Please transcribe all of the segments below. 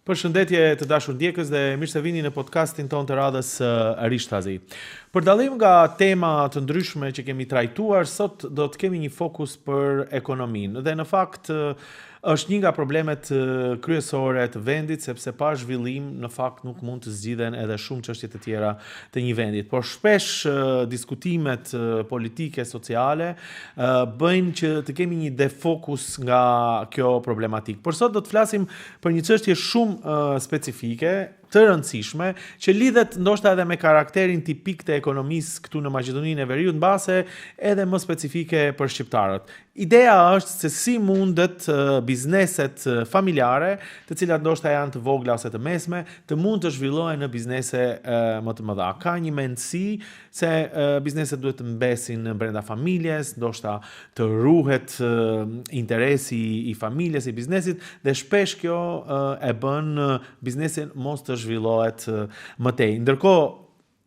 Përshëndetje të dashur ndjekës dhe mirë se vini në podcastin ton të radhës Arishtazi. Për dallim nga tema të ndryshme që kemi trajtuar, sot do të kemi një fokus për ekonominë dhe në fakt është një nga problemet kryesore të vendit, sepse pa zhvillim në fakt nuk mund të zgjidhen edhe shumë çështje të tjera të një vendit. Por shpesh diskutimet politike, sociale bëjnë që të kemi një defokus nga kjo problematikë. Por sot do të flasim për një çështje shumë specifike, të rëndësishme, që lidhet ndoshta edhe me karakterin tipik të ekonomisë këtu në Maqedoninë e Veriut, mbase edhe më specifike për shqiptarët. Ideja është se si mundet bizneset familjare, të cilat ndoshta janë të vogla ose të mesme, të mund të zhvillohen në biznese më të mëdha. Ka një mendësi se bizneset duhet të mbesin brenda familjes, ndoshta të ruhet interesi i familjes, i biznesit, dhe shpesh kjo e bën biznesin mos të zhvillohet më tej. Ndërkohë,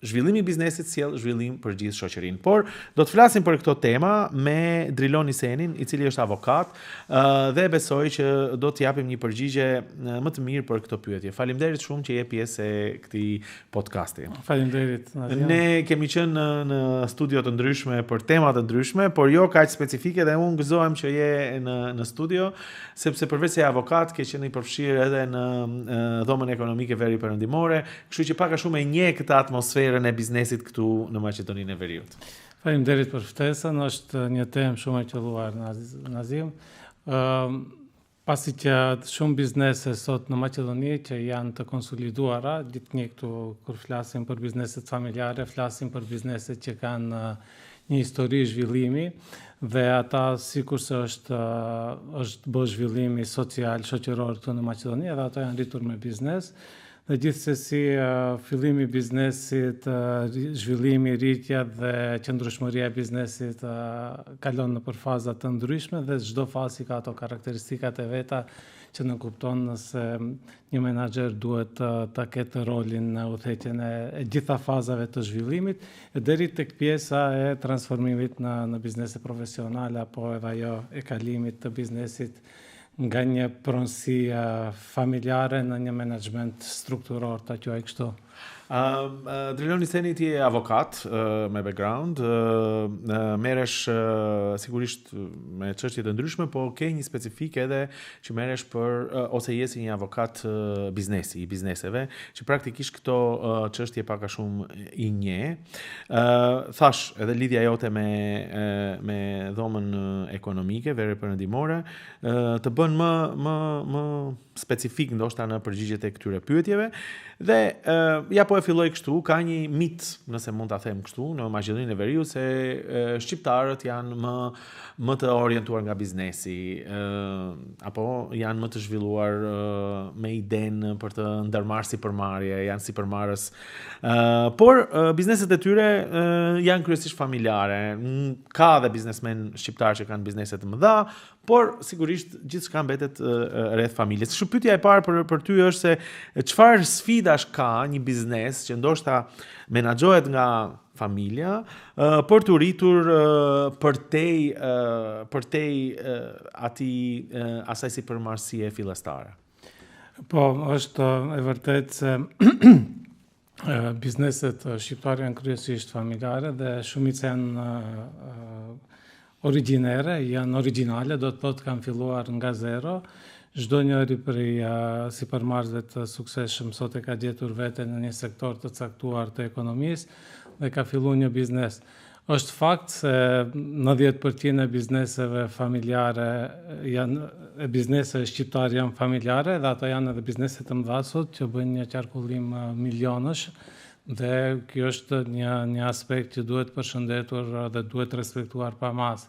zhvillimi i biznesit sjell zhvillim për gjithë shoqërinë. Por do të flasim për këto tema me Drilon Isenin, i cili është avokat, dhe besoj që do të japim një përgjigje më të mirë për këto pyetje. Faleminderit shumë që je pjesë e këtij podcasti. Faleminderit. Ne kemi qenë në studio të ndryshme për tema të ndryshme, por jo kaq specifike, dhe unë gëzohem që je në studio, sepse përveç se je avokat, ke qenë i përfshirë edhe në dhomën ekonomike veri perëndimore, kështu që pak a shumë e njeh këtë atmosferë e biznesit këtu në Maqedoninë e Veriut. Faleminderit për ftesën, është një temë shumë e qelluar, Nazim. Pasi që shumë biznese sot në Maqedoni që janë të konsoliduara, gjithnjë këtu kur flasim për bizneset familjare, flasim për bizneset që kanë një histori zhvillimi, dhe ata sikurse është bë zhvillimi social, shoqëror këtu në Maqedoni, edhe ato janë rritur me biznes. Dhe gjithsesi fillimi i biznesit, zhvillimi, rritja dhe qëndrueshmëria e biznesit kalon nëpër faza të ndryshme, dhe çdo fazë ka ato karakteristikat e veta që në kupton nëse një menaxher duhet ta ketë rolin në udhëheqjen e gjitha fazave të zhvillimit, deri tek pjesa e transformimit në biznese profesionale, apo edhe ajo e kalimit të biznesit nga një pronësi familjare në një menaxhment strukturor, ta quaj kështu. Drilon Iseni, ti je avokat me background, merresh sigurisht me çështje të ndryshme, po ke një specifik edhe që merresh ose je si një avokat biznesi, i bizneseve, që praktikisht këto çështje pak a shumë i njeh. Thash edhe lidhja jote me dhomën ekonomike, veri perëndimore, të bën më specifik ndoshta në përgjigjet e këtyre pyetjeve, dhe ja po e filloj kështu, ka një mit, nëse mund ta them kështu, në Maqedoninë e Veriut, se shqiptarët janë më të orientuar nga biznesi, apo janë më të zhvilluar me idenë për të ndërmarrë sipërmarrje, janë sipërmarrës. Por bizneset e tyre janë kryesisht familjare. Ka dhe biznesmen shqiptar që kanë biznese të mëdha, por sigurisht gjithçka mbetet rreth familjes. Pyetja e parë për ty është se çfarë sfidash ka një biznes që ndoshta menaxhohet nga familja, për të rritur përtej asaj sipërmarrësie fillestare? Po, është e vërtetë se bizneset shqiptare janë kryesisht familjare dhe shumica janë origjinere, janë origjinale, do të thotë kanë filluar nga zero. Çdo njëri prej sipërmarrësve të suksesshëm sot e ka gjetur veten në një sektor të caktuar të ekonomisë dhe ka filluar një biznes. Është fakt se 90% e bizneseve familjare e bizneseve shqiptare janë familjare, dhe ato janë edhe biznese të mëdha sot që bëjnë një qarkullim milionësh, dhe kjo është një aspekt që duhet përshëndetur dhe duhet respektuar pa mas.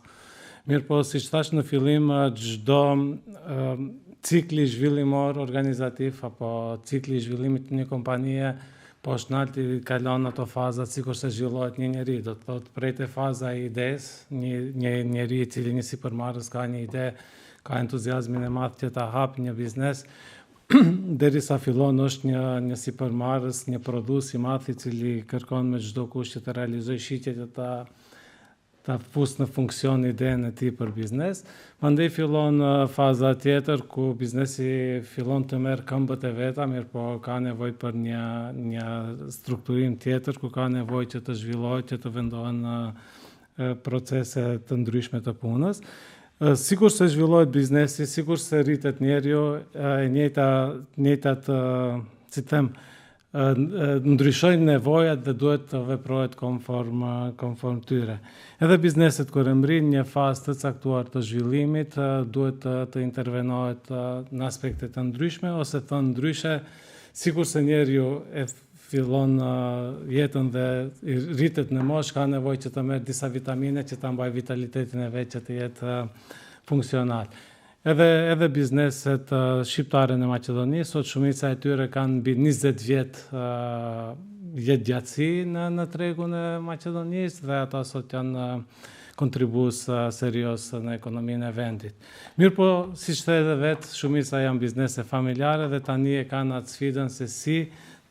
Mirëpo, siç thash në fillim, çdo cikli zhvillimor organizativ apo cikli i zhvillimit të një kompanie poshtë nalt i kalon ato fazat sikurse zhvillohet një njeri. Do të thotë prej te faza e idesë, një njeri i cili një sipërmarrës ka një ide, ka entuziazmin e madh që ta hap një biznes, derisa fillon është një sipërmarrës, një prodhues i madh i cili kërkon me çdo kusht që të realizojë shitjet e ta ta fusë në funksion idenë e tij për biznes. Mandej fillon faza tjetër ku biznesi fillon të merr këmbët e veta, mirë po ka nevojë për një strukturim tjetër ku ka nevojë që të zhvillohet, që të vendohen procese të ndryshme të punës. Sikur se zhvillohet biznesi, sikur se rritet njeriu, e njëjtat si them, ndryshojnë nevojat dhe duhet të veprohet konform tyre. Edhe bizneset kur mrin një fazë të caktuar të zhvillimit, duhet të intervenohet në aspekte të ndryshme, ose thënë ndryshe, sikur se njeriu e fillon jetën dhe rritet në moshë, ka nevojë që të merr disa vitamine që ta mbajë vitalitetin e vet, që të jetë funksional. Edhe bizneset shqiptare në Maqedoni, sot shumica e tyre kanë mbi 20 vjet jetëgjatësi në tregun e Maqedonisë, dhe ata sot janë kontribues serioz në ekonominë e vendit. Mirë po, siç the edhe vetë, shumica janë biznese familjare dhe tani e kanë atë sfidën se si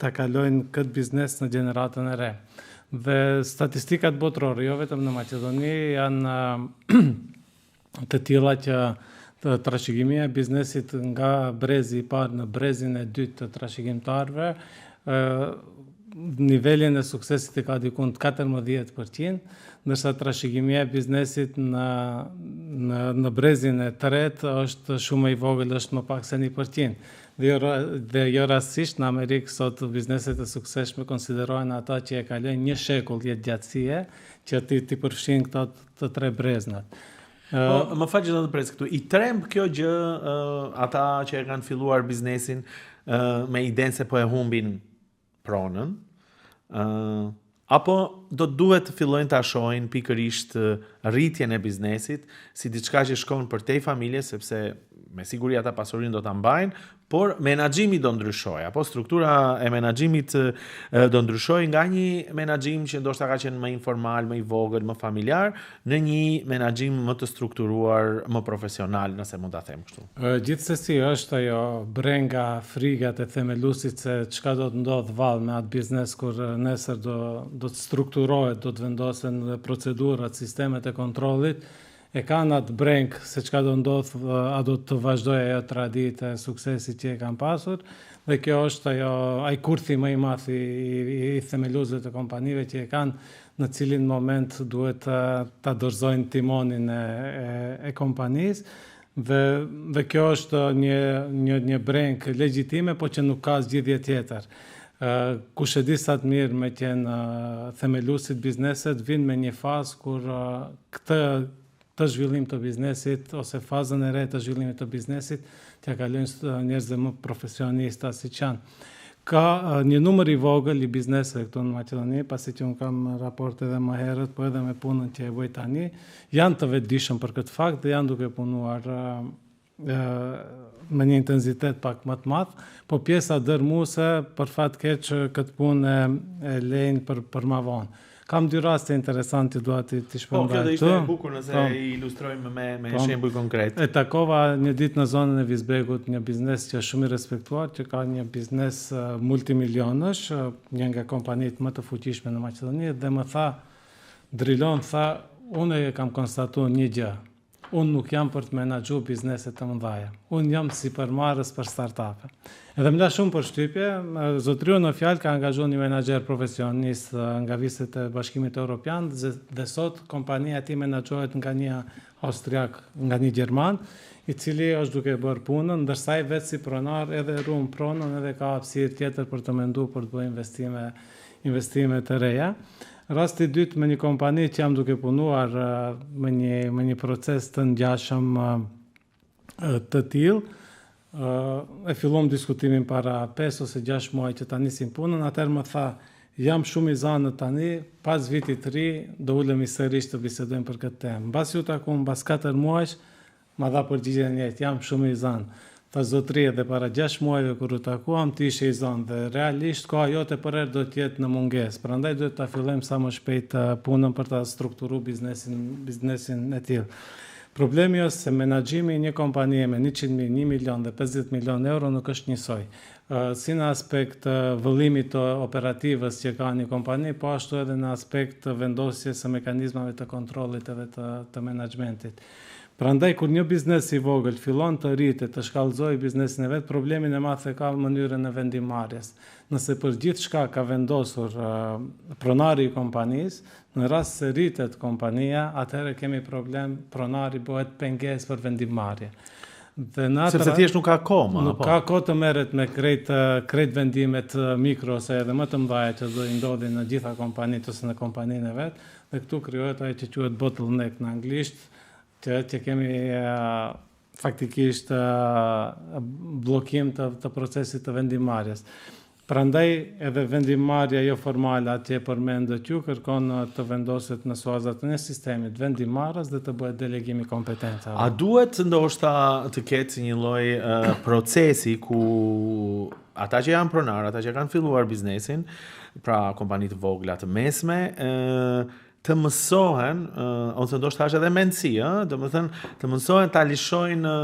ta kalojnë këtë biznes në gjeneratën e re. Dhe statistikat botërore, jo vetëm në Maqedoni, janë të tilla që trashëgimia e biznesit nga brezi i parë në brezin e dytë të trashëgimtarëve, nivelin e suksesit ka diku në 14%, ndërsa trashëgimia e biznesit në brezin e tretë është shumë i vogël, është më pak se 1%. Dhe jo rastësisht në Amerikë sot bizneset e suksesshme konsiderohen ata që e kalojnë një shekull jetëgjatësie, që ti përfshin këto të tre breznat. Më fal që do të pres këtu. I tremb kjo gjë ata që e kanë filluar biznesin me idenë se po e humbin pronën, apo do duhet të fillojnë ta shohin pikërisht rritjen e biznesit si diçka që shkon për te familje, sepse me siguri ata pasurinë do ta mbajnë, por menaxhimi do ndryshojë, apo struktura e menaxhimit do ndryshojë nga një menaxhim që ndoshta ka qenë më informal, më i vogël, më familjar, në një menaxhim më të strukturuar, më profesional, nëse mund ta them kështu. Gjithsesi është ajo brenga, frigat e themelusit se çka do të ndodh vallë me atë biznes kur nesër do të strukturohet, do të vendosen procedurat, sistemet e kontrollit, e kanë atë breng se çka do ndodh, a do të vazhdojë ajo traditë e suksesit që e kanë pasur, dhe kjo është ai kurthi më i madh i themeluesve të kompanive që e kanë, në cilin moment duhet ta dorëzojnë timonin e kompanisë, dhe kjo është një breng legjitime, po që nuk ka zgjidhje tjetër. Kush e di sa të mirë me qenë themeluesit bizneset vinë me një fazë kur të zhvillim të biznesit, ose fazën e re të zhvillimit të biznesit, t'ja kalojnë njerëzve më profesionista si që janë. Ka një numër i vogël i bizneseve këtu në Maqedoni, pasi që unë kam raport edhe më herët, po edhe me punën që e bëj tani, janë të vetëdijshëm për këtë fakt dhe janë duke punuar me një intensitet pak më të madh, po pjesa dërmuese për fat keq këtë punë e lejnë për më vonë. Kam dy raste interesante dua t'i shpërndaj. Kjo do ishte e bukur nëse i ilustrojmë me shembuj konkret. E takova një ditë në zonën e Vizbegut një biznes që është shumë i respektuar, që ka një biznes multimilionësh, një nga kompanitë më të fuqishme në Maqedoni, dhe më tha, drilon, unë e kam konstatuar një gjë. Unë nuk jam për të menaxhuar bizneset të mëdha. Unë jam si përmarrës për startupe. Edhe më la shumë përshtypje, zotriu në fjalë ka angazhuar një menaxher profesionist nga viset e Bashkimit Evropian, dhe sot kompania e tij menaxhohet nga një austriak, nga një gjerman, i cili është duke bërë punën, ndërsa ai vetë si pronar edhe ruan pronën, edhe ka hapësirë tjetër për të menduar për të bërë investime të reja. Rasti dytë me një kompani që jam duke punuar me një proces të ngjashëm të tillë, e fillom diskutimin para 5 ose 6 muaj që ta nisim punën, atëherë më tha, jam shumë i zanë tani, pas vitit të ri do ulemi sërish të bisedojmë për këtë temë. Mbas ju takuam mbas 4 muajsh, ma dha përgjigjen e njëjtë, jam shumë i zanë. Tha zotri, edhe para 6 muajve kur u takuam, ti ishe i zanë, dhe realisht koha jote për herë do të jetë në mungesë. Prandaj duhet ta fillojmë sa më shpejt punën për ta strukturuar biznesin e tillë. Problemi është se menaxhimi i një kompanie me 100.000, 1 milion dhe 50 milion euro nuk është njësoj. Si në aspekt vëllimit të operativës që ka një kompani, po ashtu edhe në aspekt të vendosjes së mekanizmave të kontrollit edhe të menaxhmentit. Prandaj, kur një biznes i vogël fillon të rritet, të shkallëzojë biznesin e vet, problemin e madh e ka mënyrën e vendimmarrjes. Nëse për gjithçka ka vendosur pronari i kompanisë, në rast se rritet kompania, atëherë kemi problem, pronari bëhet pengesë për vendimmarrje. Sepse thjesht nuk ka kohë, nuk ka kohë të merret me krejt vendimet mikro ose edhe më të mëdha që do i ndodhin në gjitha kompanitë ose në kompaninë e vet, dhe këtu krijohet ajo që quhet bottleneck në anglisht, që kemi faktikisht blokim të procesit të vendimmarrjes. Prandaj edhe vendimmarrja jo formale atje përmendet ju kërkon të vendoset në suazat në sistemit vendimmarrës dhe të bëhet delegimi kompetencave. A duhet ndoshta të ketë një lloj procesi ku ata që janë pronar, ata që kanë filluar biznesin, pra kompani të vogla të mesme, të mësohen, ose ndoshta është edhe mendësi, domethënë të mësohen ta lishojnë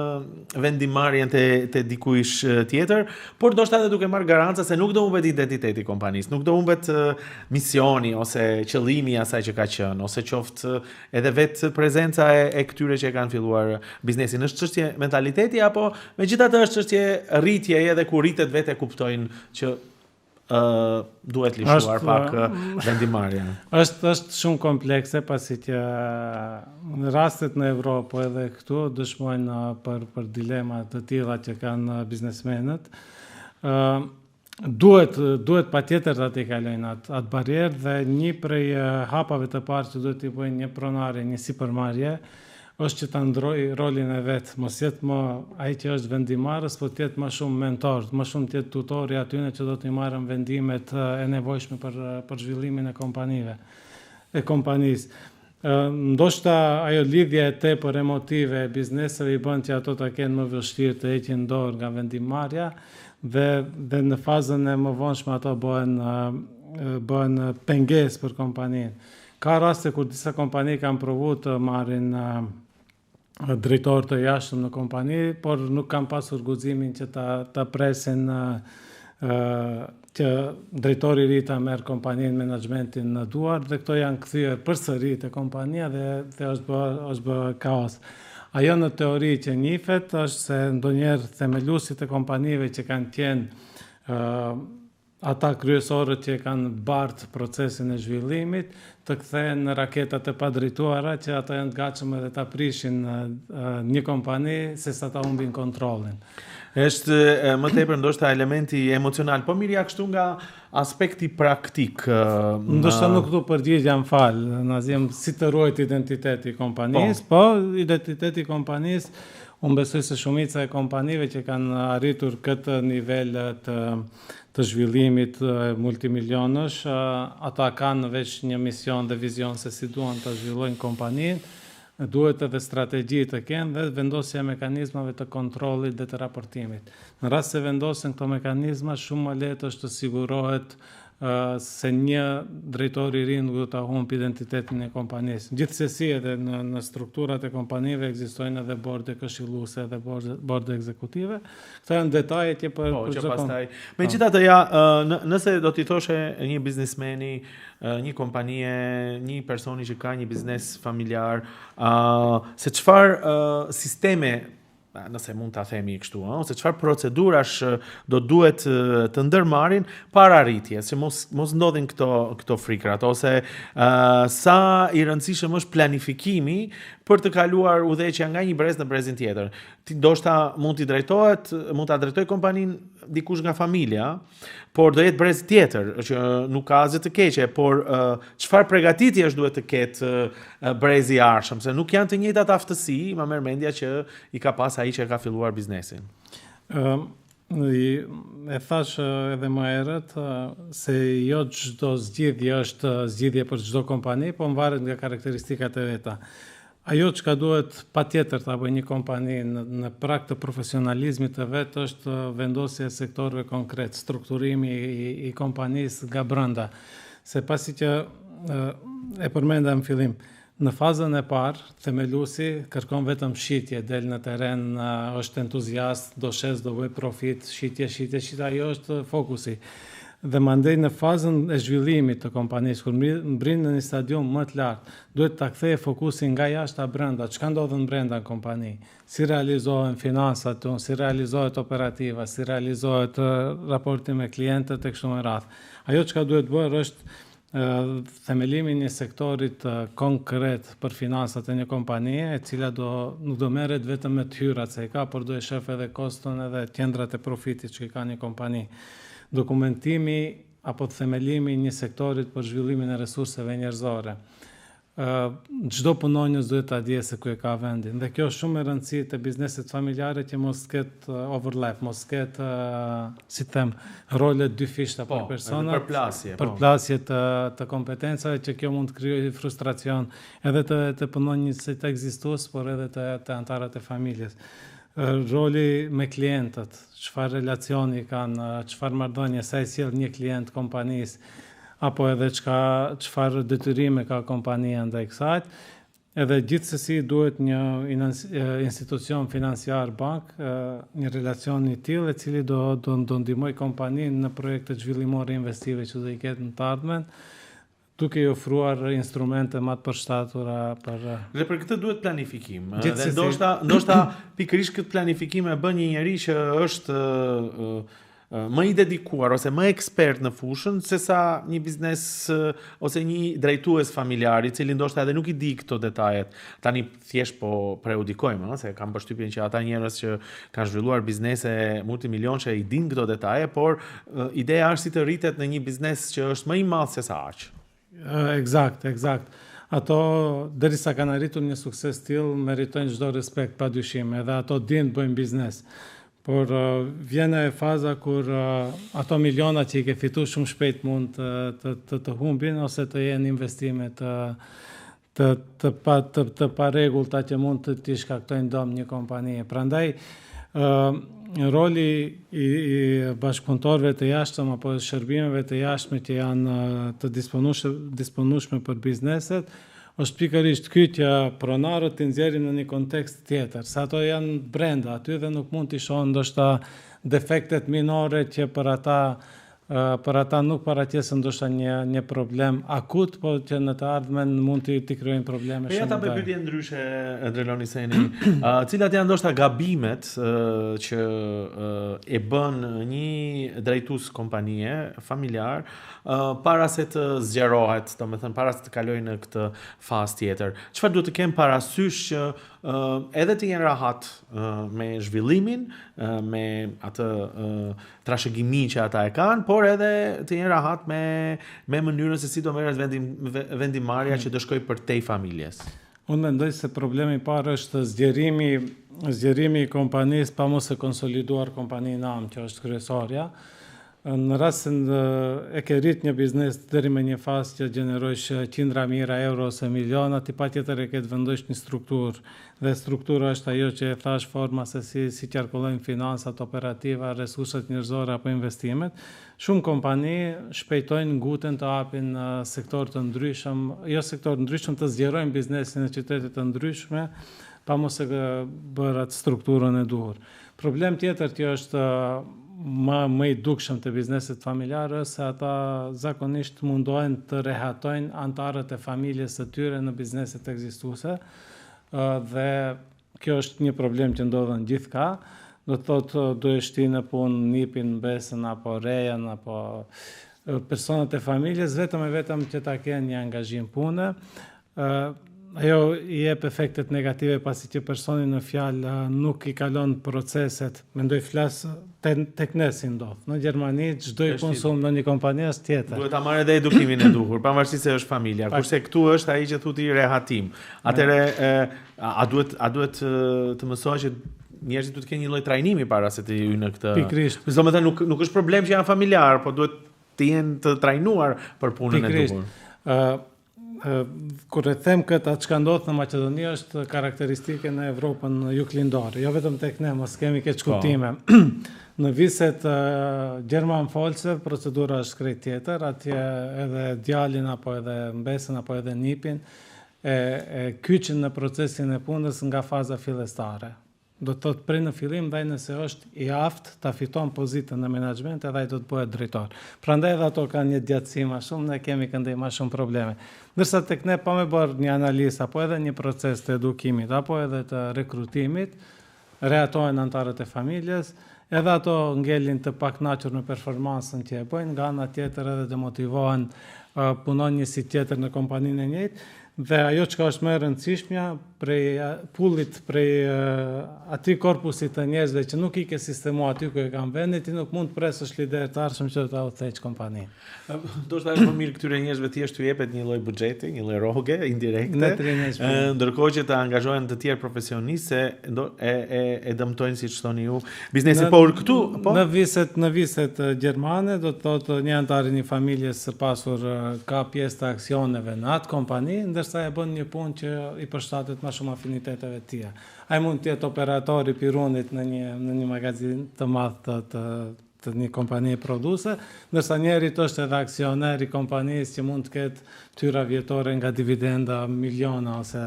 vendimmarrjen te dikujt tjetër, por ndoshta edhe duke marrë garanca se nuk do humbet identiteti i kompanisë, nuk do humbet misioni ose qëllimi i asaj që ka qenë, ose qoftë edhe vetë prezenca e këtyre që kanë filluar biznesin. Është çështje mentaliteti apo megjithatë është çështje rritjeje dhe kur rritet vetë kuptojnë që duhet lishuar pak vendimmarrjen. Është shumë komplekse pasi që në rastet në Evropë edhe këtu dëshmojnë për dilema të tilla që kanë biznesmenët. Duhet patjetër të t'i kalojnë atë barierë dhe një prej hapave të parë që duhet t'i bëjnë një pronari, një sipërmarrje, është që ta ndrojë rolin e vet, mos jetë më ai që është vendimmarrës, por të jetë më shumë mentor, më shumë të jetë tutori atyne që do t'i marrën vendimet e nevojshme për zhvillimin e kompanisë. Ndoshta ajo lidhje e tepër emotive e bizneseve i bën që ato ta kenë më vështirë të heqin dorë nga vendimmarrja dhe në fazën e mëvonshme ato bëhen pengesë për kompaninë. Ka raste kur disa kompani kanë provu të marrin drejtor të jashtëm në kompani, por nuk kanë pasur guximin që ta presin që drejtori i ri ta merr kompaninë, menaxhmentin në duar dhe këto janë kthyer përsëri te kompania dhe është bë kaos. Ajo në teori që njihet është se ndonjëherë themeluesit e kompanive që kanë qenë ata kryesorët që kanë bartë procesin e zhvillimit, të kthehen në raketat e padrejtuara që ata janë të gatshëm edhe ta prishin një kompani sesa ta humbin kontrollin. Është më tepër ndoshta elementi emocional, po mirë ja kështu nga aspekti praktik. Ndoshta nuk do përgjigja më fal, Nazim, si të ruajt identiteti i kompanisë, po identiteti i kompanisë, unë besoj se shumica e kompanive që kanë arritur këtë nivel të zhvillimit multimilionësh, ata kanë veç një mision dhe vizion se si duan të zhvillojnë kompaninë, duhet edhe strategji të kenë dhe vendosja e mekanizmave të kontrollit dhe të raportimit. Në rast se vendosen këto mekanizma, shumë më lehtë është të sigurohet se një drejtor i ri nuk do ta humbi identitetin e kompanisë. Gjithsesi edhe në strukturat e kompanive ekzistojnë edhe borde këshilluese dhe borde ekzekutive. Këto janë detaje që për pastaj. Megjithatë nëse do t'i thoshe një biznesmeni, një kompanie, një personi që ka një biznes familjar, se çfarë sisteme, nëse mund ta themi kështu, ose çfarë procedurash do duhet të ndërmarrin para arritjes, që mos ndodhin këto frikrat, ose sa i rëndësishëm është planifikimi për të kaluar udhëheqja nga një brez në brezin tjetër. Ndoshta mund ta drejtoj kompaninë dikush nga familja, por do jetë brez tjetër që nuk ka asgjë të keqe, por çfarë përgatitjesh duhet të ketë brezi i arshëm, se nuk janë të njëjtat aftësi, më merr mendja që i ka pas ai që ka filluar biznesin. E thash edhe më herët se jo çdo zgjidhje është zgjidhje për çdo kompani, po varet nga karakteristikat e veta. Ajo që ka duhet patjetër ta bëjë një kompani në prag të profesionalizmit të vet është vendosja e sektorëve konkret, strukturimi i kompanisë nga brenda. Se pasi që e përmenda në fillim, Në fazën e parë, themeluesi kërkon vetëm shitje, del në teren, është entuziast, do shes, do bëj profit, shitje, ajo është fokusi. Dhe mandej në fazën e zhvillimit të kompanisë, kur mbrin në një stadium më të lartë, duhet ta kthejë fokusin nga jashta brenda, çka ndodhen brenda në kompani, si realizohen finansat tonë, si realizohet operativa, si realizohet raporti me klientët e kështu me radhë. Ajo çka duhet bërë është themelimi një sektorit konkret për finansat e një kompanie, e cila nuk do merret vetëm me të hyrat se i ka, por do e shef edhe koston edhe qendrat e profitit që i ka një kompani. Dokumentimi apo themelimi një sektorit për zhvillimin e resurseve njerëzore. Çdo punonjës duhet ta dijë se ku e ka vendin. Dhe kjo është shumë e rëndësishme te bizneset familjare që mos ketë overlap, mos ketë si them role dy fishta për persona, përplasje të kompetencave që kjo mund të krijojë frustracion edhe të punonjësit të ekzistues, por edhe të anëtarët e familjes. Roli me klientët, çfarë relacioni kanë, çfarë marrëdhënie sa i sjell një klient kompanisë, apo edhe çfarë detyrime ka kompania ndaj kësaj. Edhe gjithsesi duhet një institucion financiar, bank, një relacion i tillë i cili do ndihmoj kompaninë në projekte zhvillimore investive që do i ketë në të ardhmen, duke i ofruar instrumente më të përshtatura për. Dhe për këtë duhet planifikim. Dhe ndoshta pikërisht këtë planifikim e bën një njerëz që është më i dedikuar ose më ekspert në fushën sesa një biznes ose një drejtues familjar i cili ndoshta edhe nuk i di këto detajet. Tani thjesht po prejudikojmë, se kam përshtypjen që ata njerëz që kanë zhvilluar biznese multimilionshë i dinë këto detaje, por ideja është si të rritet në një biznes që është më i madh se sa aq. Eksakt. Ato derisa kanë arritur një sukses tillë meritojnë çdo respekt padyshim, edhe ato dinë të bëjnë biznes. Por vjen e faza kur ato miliona që i ke fituar shumë shpejt mund të humbin ose të jenë investime të paregullta që mund të shkaktojnë dëm një kompanie. Prandaj roli i bashkëpunëtorëve të jashtëm apo shërbimeve të jashtme që janë të disponueshme për bizneset është pikërisht ky që pronarët të nxjerrin në një kontekst tjetër, sa ato janë brenda aty dhe nuk mund të shohin ndoshta defektet minore që për ata nuk paraqesen ndoshta një problem akut, por që në të ardhmen mund të krijojnë probleme shumë. Ja ta bëj pyetje ndryshe Dreloni Seni. Cilat janë ndoshta gabimet që e bën një drejtues kompanie familjar para se të zgjerohet, domethënë para se të kalojë në këtë fazë tjetër. Çfarë duhet të kem parasysh që edhe të jenë rahat me zhvillimin, me atë trashëgimi që ata e kanë, por edhe të jenë rahat me mënyrën se si do merret vendimarrja që do shkojë përtej familjes. Unë mendoj se problemi i parë është zgjerimi i kompanisë pa mos e konsoliduar kompaninë nam, që është kryesorja. Në rastin e ke rrit një biznes deri me një fazë që gjenerojsh qindra mijëra euro ose miliona, ti patjetër e ke të vendosh një strukturë. Dhe struktura është ajo që e thash forma se si qarkullojnë finansat, operativa, resurset njerëzore apo investimet. Shumë kompani shpejtojnë nguten të hapin sektor të ndryshëm, jo sektor të ndryshëm, të zgjerojnë biznesin në qytete të ndryshme, pa mos e bërë atë strukturën e duhur. Problem tjetër që është më i dukshëm të bizneset familjare se ata zakonisht mundohen të rehatojnë anëtarët e familjes së tyre në bizneset ekzistuese, dhe kjo është një problem që ndodhen gjithka. Do të thotë do e shti në punë nipin, besën apo rejen apo personat e familjes vetëm që ta kenë një angazhim pune. Ajo i jep efektet negative pasi që personi në fjalë nuk i kalon proceset, mendoj flas tek ne si ndodh. Në Gjermani çdo i konsum në një kompani është tjetër. Duhet ta marrë edhe edukimin e duhur, pavarësisht se është familjar. Kurse këtu është ai që thotë rehatim. Atëre a duhet të mësohet që njerëzit duhet të kenë një lloj trajnimi para se të hyjnë në këtë. Pikërisht. Domethënë nuk është problem që janë familjar, por duhet të jenë të trajnuar për punën e duhur. Kur e them këtë, atë çka ndodh në Maqedoni është karakteristike në Evropën juglindore. Jo vetëm tek ne, mos kemi këtë kuptime. Në viset gjermanfolse procedura është krejt tjetër, atje edhe djalin apo edhe mbesën apo edhe nipin e kyçin në procesin e punës nga faza fillestare. Do të thotë prej në fillim, ndaj nëse është i aftë ta fiton pozitën në menaxhment, edhe ai do të bëhet drejtor. Prandaj edhe ato kanë një gjatësi më shumë, ne kemi këndej më shumë probleme. Ndërsa tek ne pa më bërë një analizë apo edhe një proces të edukimit apo edhe të rekrutimit, reatohen antarët e familjes, edhe ato ngelin të pakënaqur në performansën që e bëjnë, nga ana tjetër edhe demotivohen punonjësi tjetër në kompaninë e njëjtë. Dhe ajo që është më e rëndësishmja prej pullit, prej atij korpusit të njerëzve që nuk i ke sistemu aty ku e kanë vendin, ti nuk mund të presësh lider të arshëm që ta udhëheq kompaninë. Do të është më mirë këtyre njerëzve thjesht t'u jepet një lloj buxheti, një lloj rroge indirekte, ndërkohë që të angazhohen të tjerë profesionistë e dëmtojnë, siç thoni ju, biznesin. Por këtu, po në viset gjermane do të thotë një antar i një familjes së pasur ka pjesë të aksioneve në atë kompani, ndërsa e bën një punë që i përshtatet më shumë afiniteteve të tija. Ai mund të jetë operator i pirunit në një magazin të madh të një kompanie produse, ndërsa njëri është edhe aksioner i kompanisë që mund të ketë tyra vjetore nga dividenda miliona ose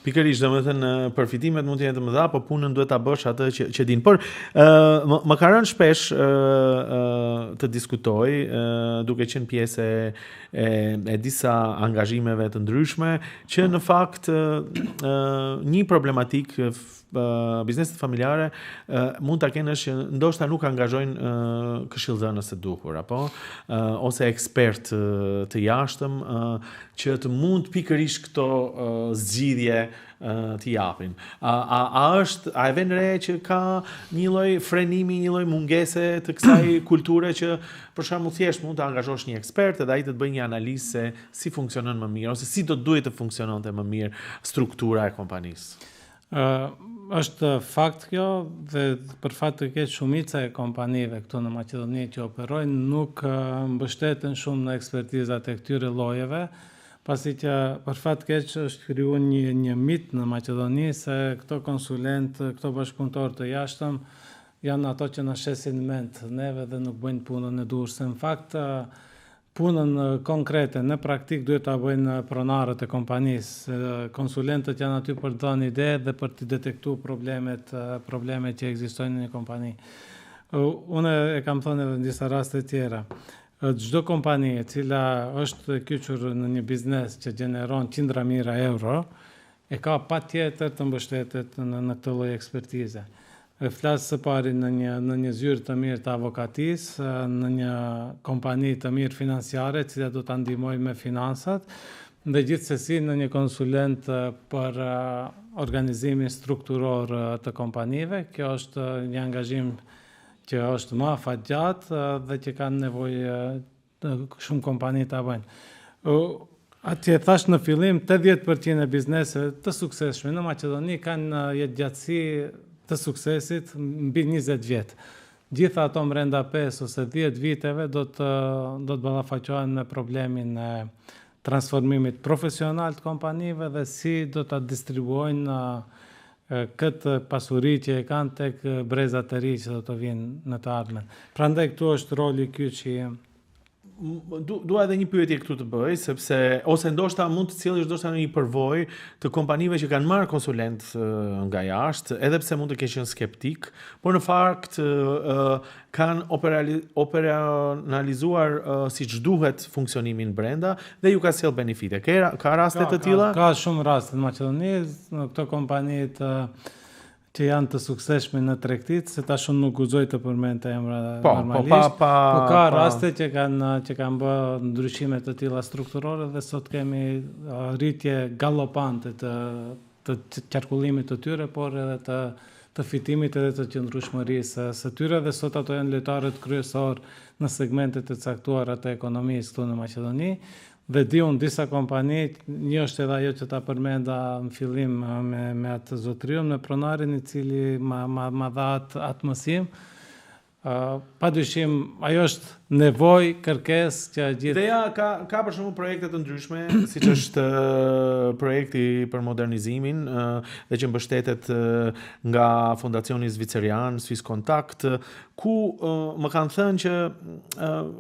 pikërisht, domethënë përfitimet mund të jenë të mëdha, po punën duhet ta bësh atë që din. Por më ka rënë shpesh të diskutoj duke qenë pjesë e disa angazhimeve të ndryshme që në fakt një problematik bizneset familjare mund ta kenë që ndoshta nuk angazhojnë këshillëdhënës të duhur apo ose ekspert të jashtëm që të mund pikërisht këto zgjidhje të japin. A e vjen re që ka një lloj frenimi, një lloj mungese të kësaj kulture që për shembull thjesht mund të angazhosh një ekspert edhe ai të bëjë një analizë se si funksionon më mirë ose si do duhet të funksiononte më mirë struktura e kompanisë? Është fakt kjo dhe për fat të keq shumica e kompanive këtu në Maqedoni që operojnë nuk mbështeten shumë në ekspertizat e këtyre llojeve, pasi që për fat të keq është krijuar një mit në Maqedoni se këto konsulentë, këto bashkëpunëtorë të jashtëm janë ato që na shesin mend neve dhe nuk bëjnë punën e duhur. Se në fakt punën konkrete në praktik duhet ta bëjnë pronarët e kompanisë. Konsulentët janë aty për të dhënë ide dhe për të detektuar problemet që ekzistojnë në një kompani. Unë e kam thënë edhe në disa raste tjera. Çdo kompani e cila është kyçur në një biznes që gjeneron qindra mijëra euro, e ka patjetër të mbështetet në këtë lloj ekspertize. Flas së pari në një zyrë të mirë të avokatisë, në një kompani të mirë financiare, cila do ta ndihmojë me finansat, dhe gjithsesi në një konsulent për organizimin strukturor të kompanive. Kjo është një angazhim që është më afatgjatë dhe që kanë nevojë shumë kompani ta bëjnë. Atje thash në fillim, 80% e bizneseve të suksesshme në Maqedoni kanë jetëgjatësi të suksesit mbi 20 vjet. Gjitha ato brenda 5 ose 10 viteve do të ballafaqohen me problemin e transformimit profesional të kompanive dhe si do ta distribuojnë këtë pasuri që e kanë tek brezat e ri që do të vinë në të ardhmen. Prandaj këtu është roli kyç i dua edhe një pyetje këtu të bëj, sepse ose ndoshta mund të cilësh ndoshta në një përvojë të kompanive që kanë marrë konsulent nga jashtë, edhe pse mund të kenë qenë skeptik, por në fakt kanë operacionalizuar siç duhet funksionimin brenda dhe ju ka sjell benefite. Ka raste të tilla? Ka shumë raste në Maqedoni, në këto kompanitë që janë të suksesshme në tregtit, se tash unë nuk guxoj të përmend të emra normalisht. Po ka raste që kanë bërë ndryshime të tilla strukturore dhe sot kemi rritje gallopante të qarkullimit të tyre, por edhe të fitimit edhe të qëndrueshmërisë së tyre dhe sot ato janë lojtarët kryesor në segmentet e caktuara të ekonomisë këtu në Maqedoni. Dhe di unë disa kompani, një është edhe ajo që ta përmenda në fillim me atë zotriun, me pronarin i cili ma dha atë mësim. Padyshim, ajo është nevojë, kërkesë që gjithë. Ideja ka për shembull projekte të ndryshme, siç është projekti për modernizimin dhe që mbështetet nga Fondacioni Zvicerian, Swiss Contact, ku më kanë thënë që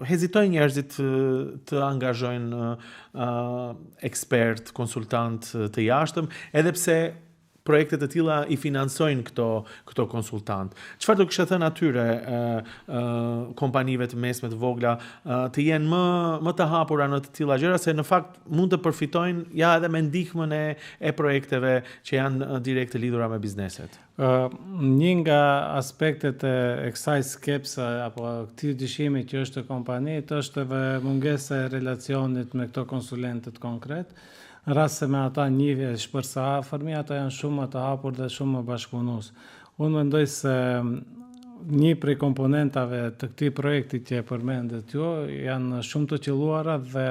hezitojnë njerëzit të angazhojnë ekspert, konsultant të jashtëm, edhe pse projekte të tilla i financojnë këto konsultant. Çfarë do kishe thënë atyre kompanive të mesme të vogla të jenë më të hapura në të tilla gjëra, se në fakt mund të përfitojnë edhe me ndihmën e projekteve që janë direkt të lidhura me bizneset. Një nga aspektet e kësaj skepse apo këtij dyshimi që është kompanitë është edhe mungesa e relacionit me këto konsulentët konkret. Në rast se me ata njihje shpërsa afërmi, ata janë shumë më të hapur dhe shumë më bashkëpunues. Unë mendoj se një prej komponentave të këtij projekti që e përmendet ju janë shumë të qelluara dhe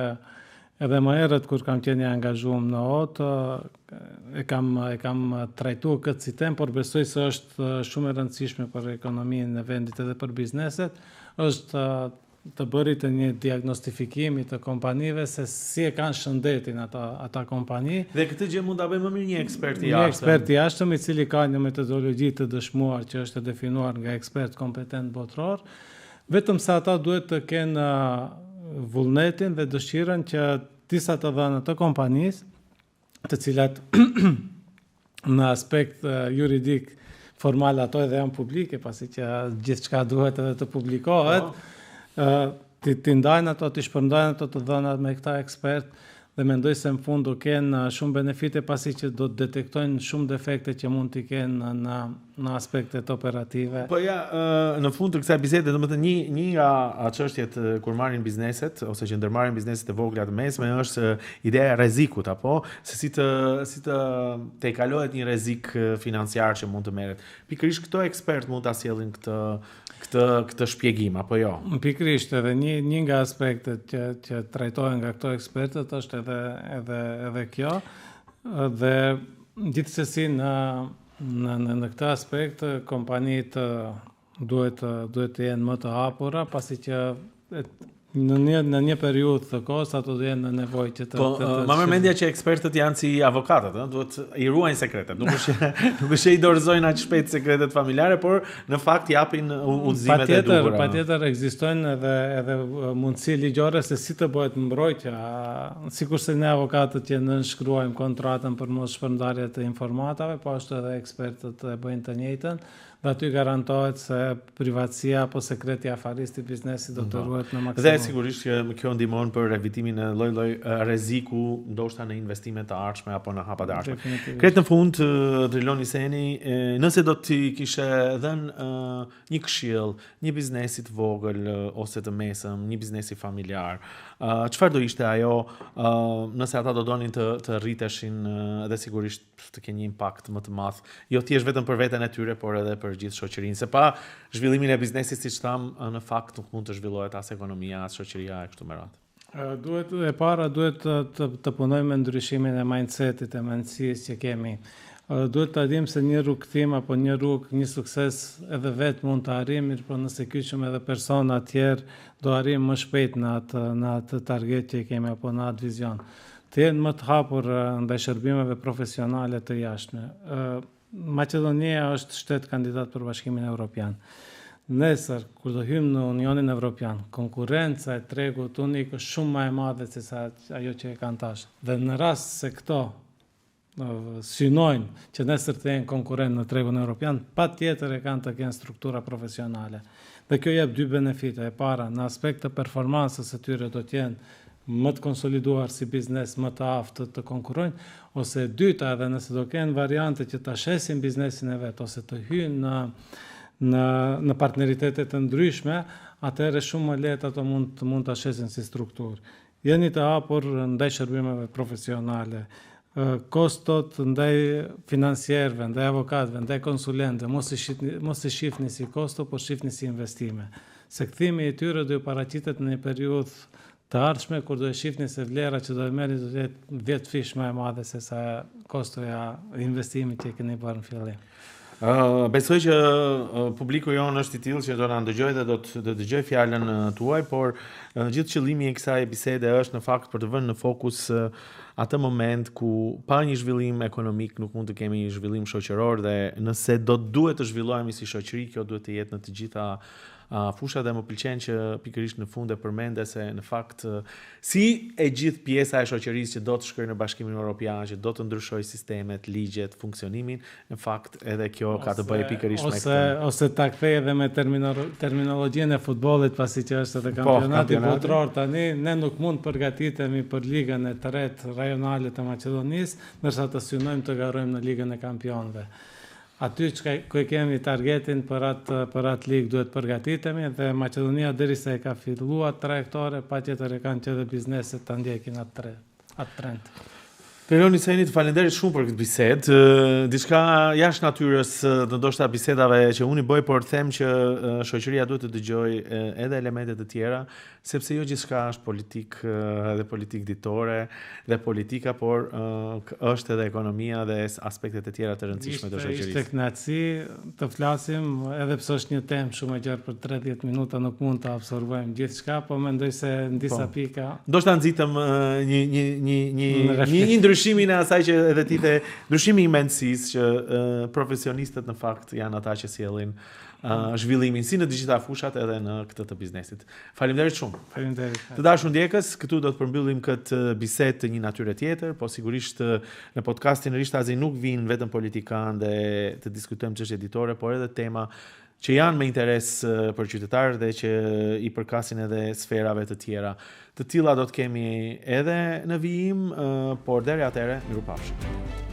edhe më herët kur kam qenë i angazhuar në OT, e kam trajtuar këtë si temë, por besoj se është shumë e rëndësishme për ekonominë e vendit edhe për bizneset, është të bërit një diagnostifimi të kompanive se si e kanë shëndetin ata kompani. Dhe këtë gjë mund ta bëjë më mirë një ekspert i jashtëm. Një ekspert i jashtëm i cili ka një metodologji të dëshmuar që është definuar nga ekspert kompetent botror, vetëm se ata duhet të kenë vullnetin dhe dëshirën që disa të dhëna të kompanisë, të cilat në aspekt juridik formal ato edhe janë publike, pasi që gjithçka duhet edhe të publikohet. Ti ndajnë ato, ti shpërndajnë ato të dhënat me këta ekspert dhe mendoj se në fund do kenë shumë benefite pasi që do të detektojnë shumë defekte që mund t'i kenë në aspektet operative. Po ja, në fund të kësaj bisede, domethënë një nga çështjet kur marrin bizneset ose që ndërmarrin bizneset e vogla të mesme është ideja e rrezikut, apo se si të tejkalohet një rrezik financiar që mund të merret. Pikërisht këto ekspert mund ta sjellin këtë shpjegim apo jo? Pikërisht, edhe një nga aspektet që trajtohen nga këto ekspertët është edhe kjo, dhe gjithsesi në këtë aspekt kompanitë duhet të jenë më të hapura, pasi që në një periudhë të kohës ato do jenë në nevojë që të ma merr mendja që ekspertët janë si avokatët, duhet i ruajnë sekretet, nuk është i dorëzojnë aq shpejt sekretet familjare, por në fakt japin udhëzimet e duhura. Patjetër ekzistojnë edhe mundësi ligjore se si të bëhet mbrojtja, sikurse ne avokatët që nënshkruajmë kontratën për mos shpërndarje të informatave, po ashtu edhe ekspertët e bëjnë të njëjtën. Dhe aty garantohet se privatësia apo sekreti afarist i biznesit do të ruhet në maksimum. Dhe sigurisht që kjo ndihmon për evitimin e lloj-lloj rreziku, ndoshta në investime të ardhshme apo në hapa të ardhshme. Kretë në fund, Drilon Iseni, nëse do t'i kishe dhënë një këshill, një biznesi të vogël ose të mesëm, një biznesi familjar, çfarë do ishte ajo nëse ata do donin të rriteshin dhe sigurisht të kenë një impakt më të madh, jo thjesht vetëm për veten e tyre, por edhe për gjithë shoqërinë. Se pa zhvillimin e biznesit, siç tham, në fakt nuk mund të zhvillohet as ekonomia, as shoqëria e kështu me radhë. Duhet të punojmë me ndryshimin e mindsetit, e mendësisë që kemi. Duhet të adim se një rrugëtim apo një sukses edhe vetë mund të arrim, por nëse kyçëm edhe persona tjerë do arrim më shpejt në atë target që kemi apo në atë vizion. Të jenë më të hapur ndaj shërbimeve profesionale të jashtme. Maqedonia është shtet kandidat për Bashkimin Evropian. Nesër, kur do hymë në Unionin Evropian, konkurenca e tregut unik është shumë më e madhe se sa ajo që e kanë tash. Dhe në rast se këto synojnë që nesër të jenë konkurrent në tregun evropian, patjetër e kanë të kenë struktura profesionale. Dhe kjo jep dy benefite. E para, në aspekt të performansës së tyre do të jenë më të konsoliduar si biznes, më të aftë të konkurrojnë, ose dyta, edhe nëse do kenë variante që të shesin biznesin e vetë, ose të hynë në partneritetet të ndryshme, atëherë shumë më lehtë ato mund të shesin si strukturë. Jeni të hapur ndaj shërbimeve profesionale, kostot ndaj financierëve, ndaj avokatëve, ndaj konsulentëve, mos i shihni si kosto, por shihni si investime. Se kthimi i tyre do të paraqitet në një periudhë të ardhshme, kur do e shihni se vlera që do e merrni do të jetë 10 fish më e madhe se sa kostoja e investimit që keni bërë në fillim. Besoj që publiku jonë është i tillë që do na ndëgjojë dhe do të dëgjoj fjalën tuaj, por gjithë qëllimi i kësaj bisede është në fakt për të vënë në fokus atë moment ku pa një zhvillim ekonomik nuk mund të kemi një zhvillim shoqëror, dhe nëse duhet të zhvillohemi si shoqëri, kjo duhet të jetë në të gjitha fusha, dhe më pëlqen që pikërisht në fund e përmende se në fakt si e gjithë pjesa e shoqërisë që do të shkojë në Bashkimin Evropian, që do të ndryshojë sistemet, ligjet, funksionimin, në fakt edhe kjo ka të bëjë pikërisht me këtë. Ose ta kthej edhe me terminologjinë e futbollit, pasi që është edhe kampionati botror tani, ne nuk mund përgatitemi për ligën e tretë rajonale të Maqedonisë, ndërsa të synojmë të garojmë në ligën e kampionëve. Aty ku e kemi targetin për atë ligë duhet përgatitemi, dhe Maqedonia derisa e ka filluar trajektore, patjetër e kanë që edhe bizneset të ndjekin atë trend. Peroni Sejni, të falenderit shumë për këtë bisedë. Diçka jashtë natyrës, ndoshta bisedave që unë i bëj, por them që shoqëria duhet të dëgjoj edhe elemente të tjera, sepse jo gjithçka është edhe politik ditore dhe politika, por është edhe ekonomia dhe aspektet e tjera të rëndësishme të shoqërisë. Ishte kënaqësi të flasim, edhe pse është një temë shumë e gjerë, për 30 minuta nuk mund të absorbojmë gjithçka, po mendoj se në disa pika ndoshta nxitëm një ndryshimin e asaj që edhe ti the, ndryshimi i mendësisë që profesionistët në fakt janë ata që sjellin zhvillimin si në të gjitha fushat edhe në këtë të biznesit. Faleminderit shumë. Faleminderit. Të dashur ndjekës, këtu do të përmbyllim këtë bisedë të një natyre tjetër, po sigurisht në podcastin Rishtazi nuk vinë vetëm politikanë dhe të diskutojmë çështje editore, por edhe tema që janë me interes për qytetarët dhe që i përkasin edhe sferave të tjera. Të tilla do të kemi edhe në vijim, por deri atëherë, mirupafshim.